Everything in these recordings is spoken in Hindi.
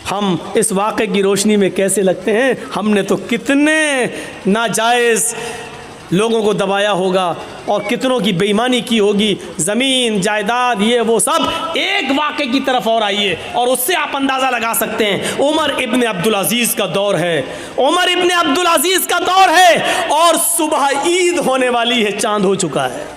हम इस वाक़े की रोशनी में कैसे लगते हैं। हमने तो कितने नाजायज़ लोगों को दबाया होगा और कितनों की बेईमानी की होगी, ज़मीन जायदाद ये वो सब। एक वाक़े की तरफ और आइए और उससे आप अंदाज़ा लगा सकते हैं। उमर इब्न अब्दुल अज़ीज़ का दौर है, उमर इब्न अब्दुल अज़ीज़ का दौर है और सुबह ईद होने वाली है। चांद हो चुका है,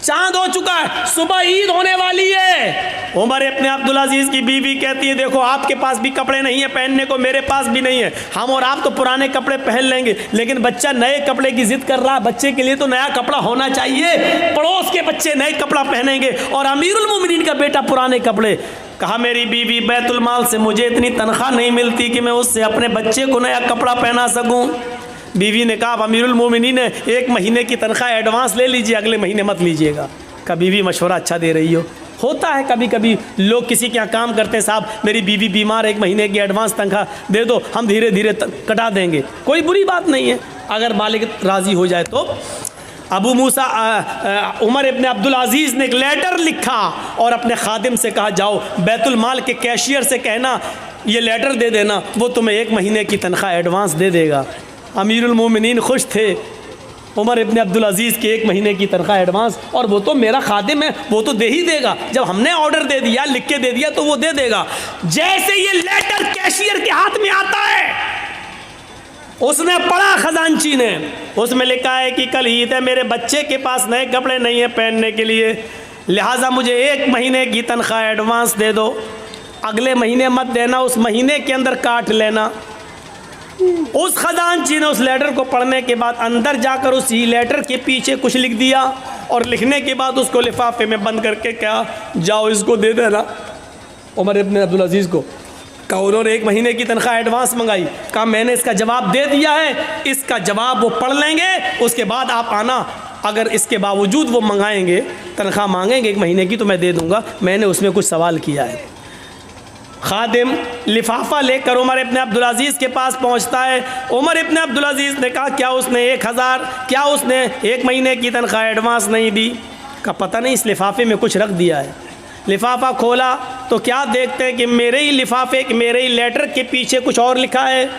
चांद हो चुका है, सुबह ईद होने वाली है। उमर इब्न अब्दुल अज़ीज़ की बीवी कहती है देखो आपके पास भी कपड़े नहीं है पहनने को, मेरे पास भी नहीं है। हम और आप तो पुराने कपड़े पहन लेंगे, लेकिन बच्चा नए कपड़े की जिद कर रहा है। बच्चे के लिए तो नया कपड़ा होना चाहिए। पड़ोस के बच्चे नए कपड़ा पहनेंगे और अमीरुल मोमिनीन का बेटा पुराने कपड़े। कहा मेरी बीवी बैतुल माल से मुझे इतनी तनख्वाह नहीं मिलती कि मैं उससे अपने बच्चे को नया कपड़ा पहना सकूं। बीवी ने कहा अमीरुल मोमिनीन ने 1 महीने की तनख्वाह एडवांस ले लीजिए, अगले महीने मत लीजिएगा। का बीवी मशवरा अच्छा दे रही हो। होता है कभी कभी लोग किसी के यहाँ काम करते हैं, साहब मेरी बीवी बीमार, 1 महीने की एडवांस तनख्वाह दे दो, हम धीरे धीरे कटा देंगे। कोई बुरी बात नहीं है अगर मालिक राज़ी हो जाए तो। अबू मूसा उमर इब्न अब्दुल अज़ीज़ ने एक लेटर लिखा और अपने खादिम से कहा जाओ बैतुल माल के कैशियर से कहना ये लेटर दे देना, वो तुम्हें 1 महीने की तनख्वाह एडवांस दे देगा। अमीरुल मोमिनीन खुश थे, उमर इब्न अब्दुल अज़ीज़ के 1 महीने की तनख्वाह एडवांस, और वो तो मेरा खादिम है, वो तो दे ही देगा। जब हमने ऑर्डर दे दिया, लिख के दे दिया, तो वो दे देगा। जैसे ये लेटर कैशियर के हाथ में आता है, उसने पढ़ा खजांची ने, उसमें लिखा है कि कल ईद है, मेरे बच्चे के पास नए कपड़े नहीं है पहनने के लिए, लिहाजा मुझे 1 महीने की तनख्वाह एडवांस दे दो, अगले महीने मत देना, उस महीने के अंदर काट लेना। उस खजांची ने उस लेटर को पढ़ने के बाद अंदर जाकर उसी लेटर के पीछे कुछ लिख दिया और लिखने के बाद उसको लिफाफे में बंद करके क्या जाओ इसको दे देना उमर इब्न अब्दुल अज़ीज़ को। कहा उन्होंने 1 महीने की तनख्वाह एडवांस मंगाई, कहा मैंने इसका जवाब दे दिया है, इसका जवाब वो पढ़ लेंगे, उसके बाद आप आना। अगर इसके बावजूद वो मंगाएंगे, तनख्वाह मांगेंगे 1 महीने की, तो मैं दे दूँगा, मैंने उसमें कुछ सवाल किया है। खादिम लिफाफा लेकर उमर इब्न अब्दुल अज़ीज़ के पास पहुंचता है। उमर इब्न अब्दुल अज़ीज़ ने कहा क्या उसने 1000, क्या उसने 1 महीने की तनख्वाह एडवांस नहीं दी? का पता नहीं, इस लिफाफे में कुछ रख दिया है। लिफाफा खोला तो क्या देखते हैं कि मेरे ही लिफाफे, मेरे ही लेटर के पीछे कुछ और लिखा है।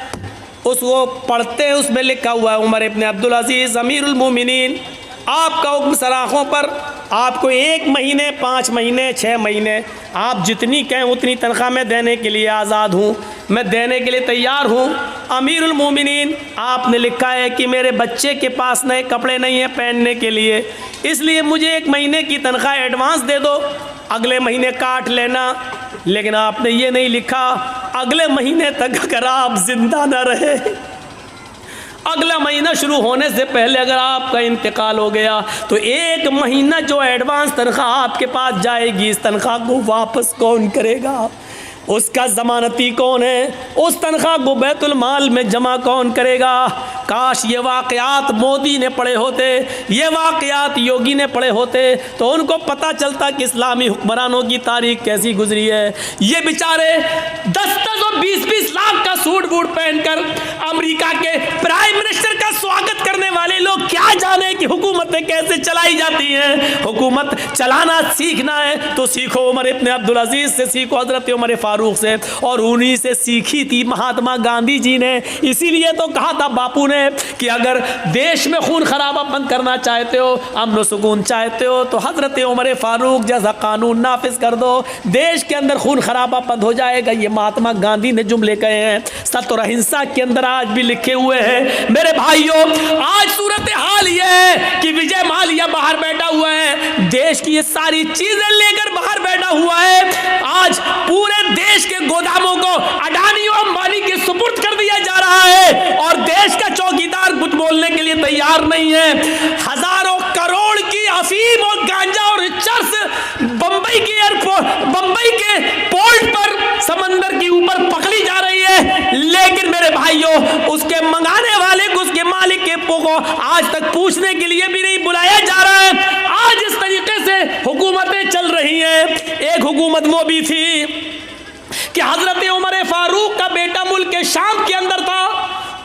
उसको पढ़ते हैं, उसमें लिखा हुआ है उमर इब्न अब्दुल अज़ीज़ अमीरुल मोमिनीन, आपका हुक्म सराखों पर, आपको 1 महीने, 5 महीने, 6 महीने, आप जितनी कहें उतनी तनख्वाह मैं देने के लिए आज़ाद हूँ, मैं देने के लिए तैयार हूँ। अमीरुल मोमिनीन, आपने लिखा है कि मेरे बच्चे के पास नए कपड़े नहीं हैं पहनने के लिए, इसलिए मुझे 1 महीने की तनख्वाह एडवांस दे दो, अगले महीने काट लेना। लेकिन आपने ये नहीं लिखा अगले महीने तक अगर आप जिंदा न रहे, अगला महीना शुरू होने से पहले अगर आपका इंतकाल हो गया, तो 1 महीना जो एडवांस तनख्वाह आपके पास जाएगी, इस तनख्वाह को वापस कौन करेगा? उसका ज़मानती कौन है? उस तनख्वाह को बैतुल माल में जमा कौन करेगा? काश ये वाक़यात मोदी ने पढ़े होते, ये वाक़यात योगी ने पढ़े होते, तो उनको पता चलता कि इस्लामी हुक्मरानों की तारीख कैसी गुजरी है। ये बेचारे 10-10 और 20-20 लाख का सूट बूट पहनकर अमेरिका के प्राइम मिनिस्टर का स्वागत करने वाले लोग क्या जाने कि हुकूमतें कैसे चलाई जाती हैं। हुकूमत चलाना सीखना है तो सीखो उमर इब्न अब्दुल अज़ीज़ से, सीखो हज़रत उमर फारूक से, और उन्हीं से सीखी थी महात्मा गांधी जी ने। इसीलिए तो कहा था बापू ने कि अगर देश में खून खराबा बंद करना चाहते हो, अमन सुकून चाहते हो, तो हज़रत उमर फारूक जैसा कानून नाफिज कर दो, देश के अंदर खून खराबा बंद हो जाएगा। ये महात्मा गांधी ने जुमले कहे हैं, सत्य और अहिंसा के अंदर आज भी लिखे हुए हैं। मेरे भाइयों, आज सूरत हाल ये है कि विजय माल्या बाहर बैठा हुआ है, देश की ये सारी चीजें लेकर बाहर बैठा हुआ है। आज पूरे देश के गोदामों को अडानी और अंबानी के सुपुर्द कर दिया जा रहा है और देश का चौकीदार कुछ बोलने के लिए तैयार नहीं है। हजारों करोड़ की अफीम और गांजा और चर्स बंबई के एयरपोर्ट, बंबई के पोर्ट पर समंदर के ऊपर पकड़ी जा रही है, लेकिन मेरे भाइयों उसके मंगाने वाले को, उसके मालिक के को आज तक पूछने के लिए भी नहीं बुलाया जा रहा है। आज इस तरीके से हुकूमतें चल रही हैं। एक हुकूमत वो भी थी कि हजरत उमर फारूक का बेटा मुल्क के शाम के अंदर था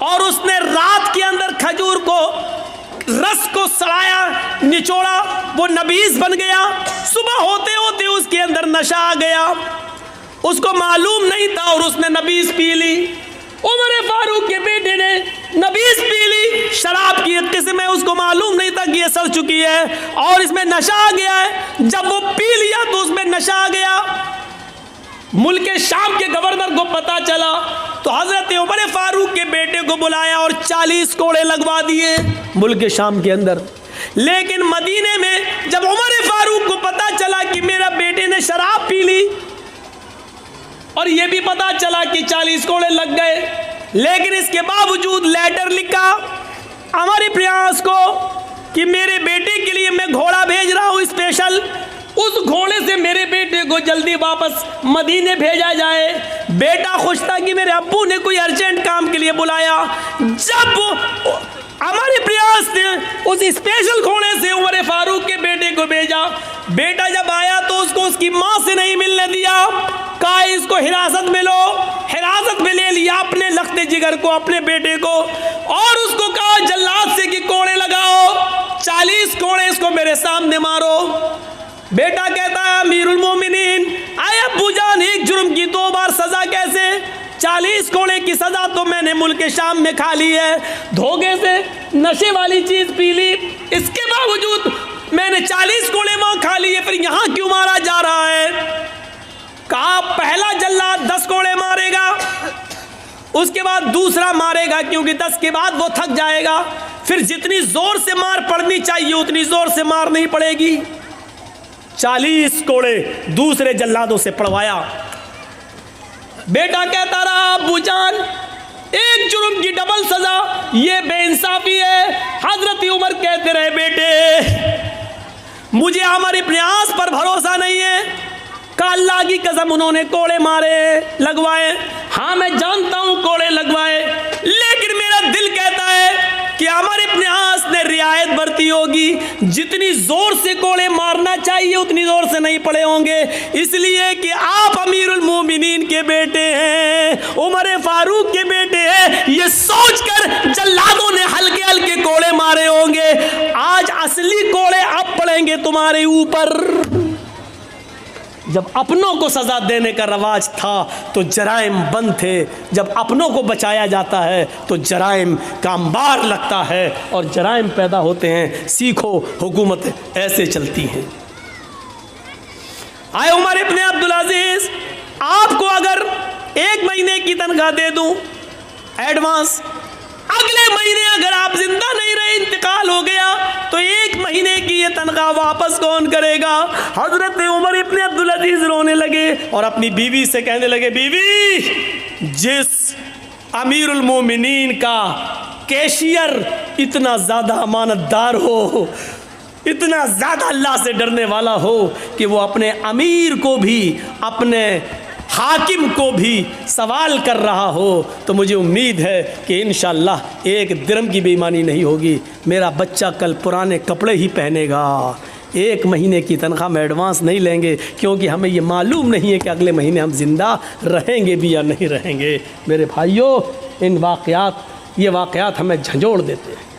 और उसने रात के अंदर खजूर को, रस को सड़ाया, निचोड़ा, वो नबीज बन गया। सुबह होते होते उसके अंदर नशा आ गया, उसको मालूम नहीं था और उसने नबीज़ पी ली। उमर फारूक के बेटे ने नबीज़ पी ली, शराब की एक किस्म है, उसको मालूम नहीं था कि ये सड़ चुकी है और इसमें नशा आ गया है। जब वो पी लिया तो उसमें नशा आ गया। मुल्क शाम के गवर्नर को पता चला तो हजरत उमर फारूक के बेटे को बुलाया और 40 कोड़े लगवा दिए मुल्क शाम के अंदर। लेकिन मदीने में जब उमर फारूक को पता चला कि मेरा बेटे ने शराब पी ली और यह भी पता चला कि 40 कोड़े लग गए, लेकिन इसके बावजूद लेटर लिखा हमारे प्रयास को कि मेरे बेटे के लिए मैं घोड़ा भेज रहा हूँ स्पेशल, उस घोड़े से मेरे बेटे को जल्दी वापस मदीने भेजा जाए। बेटा खुश था कि मेरे अब्बू ने कोई अर्जेंट काम के लिए बुलाया। जब हमारे प्रयास ने उस स्पेशल घोड़े से उमर फारूक के बेटे को भेजा, बेटा जब आया तो उसको उसकी माँ से नहीं मिलने दिया, कहा इसको हिरासत में लो। हिरासत में ले लिया अपने लखते जिगर को, अपने बेटे को, और उसको कहा जल्लाद से कि कोड़े लगाओ, 40 कोड़े इसको मेरे सामने मारो। बेटा कहता है अमीरुल मोमिनीन, आए अब्बू जान, एक जुर्म की 2 बार सजा कैसे? 40 कोड़े की सजा तो मैंने मुल्क शाम में खा ली है, धोखे से नशे वाली चीज पी ली, इसके बावजूद मैंने 40 कोड़े वहां खा लिए, फिर यहां क्यों मारा जा रहा है? कहा पहला जल्लाद 10 कोड़े मारेगा, उसके बाद दूसरा मारेगा, क्योंकि 10 के बाद वो थक जाएगा, फिर जितनी जोर से मार पड़नी चाहिए उतनी जोर से मार नहीं पड़ेगी। 40 कोड़े दूसरे जल्लादों से पड़वाया। बेटा कहता रहा अब्बू जान, एक जुर्म की डबल सजा, ये बेइंसाफी है। हजरत उमर कहते रहे बेटे मुझे हमारे प्रयास पर भरोसा नहीं है, का अल्लाह की कसम उन्होंने कोड़े मारे लगवाए, हाँ मैं जानता हूं कोड़े लगवाए, लेकिन मेरा दिल कहता है कि हमारे प्रयास ने रियायत बरती होगी, जितनी जोर से कोड़े मारना चाहिए उतनी जोर से नहीं पड़े होंगे, इसलिए कि आप अमीरुल मोमिनीन के बेटे हैं, उमर फारूक के बेटे हैं, ये सोचकर जल्लादों ने हल्के हल्के कोड़े मारे होंगे। आज असली कोड़े अब पड़ेंगे तुम्हारे ऊपर। जब अपनों को सजा देने का रवाज था तो जराइम बंद थे, जब अपनों को बचाया जाता है तो जराइम का अंबार लगता है और जराइम पैदा होते हैं। सीखो, हुकूमत ऐसे चलती हैं। आए उमर इब्ने अब्दुल अजीज, आपको अगर 1 महीने की तनख्वाह दे दूं एडवांस, अगले महीने अगर आप जिंदा नहीं रहे, इंतकाल हो गया, तो 1 महीने की ये तनख्वाह वापस कौन करेगा? हजरत उमर इब्ने अब्दुल अजीज रोने लगे और अपनी बीवी से कहने लगे, बीवी, जिस अमीरुल मोमिनीन का कैशियर इतना ज़्यादा अमानतदार हो, इतना ज़्यादा अल्लाह से डरने वाला हो कि वो अपने अमीर को भी, अपने हाकिम को भी सवाल कर रहा हो, तो मुझे उम्मीद है कि इंशाअल्लाह 1 दिरहम की बेईमानी नहीं होगी। मेरा बच्चा कल पुराने कपड़े ही पहनेगा। 1 महीने की तनख्वाह में एडवांस नहीं लेंगे, क्योंकि हमें ये मालूम नहीं है कि अगले महीने हम जिंदा रहेंगे भी या नहीं रहेंगे। मेरे भाइयों, ये वाक़यात हमें झंझोड़ देते हैं।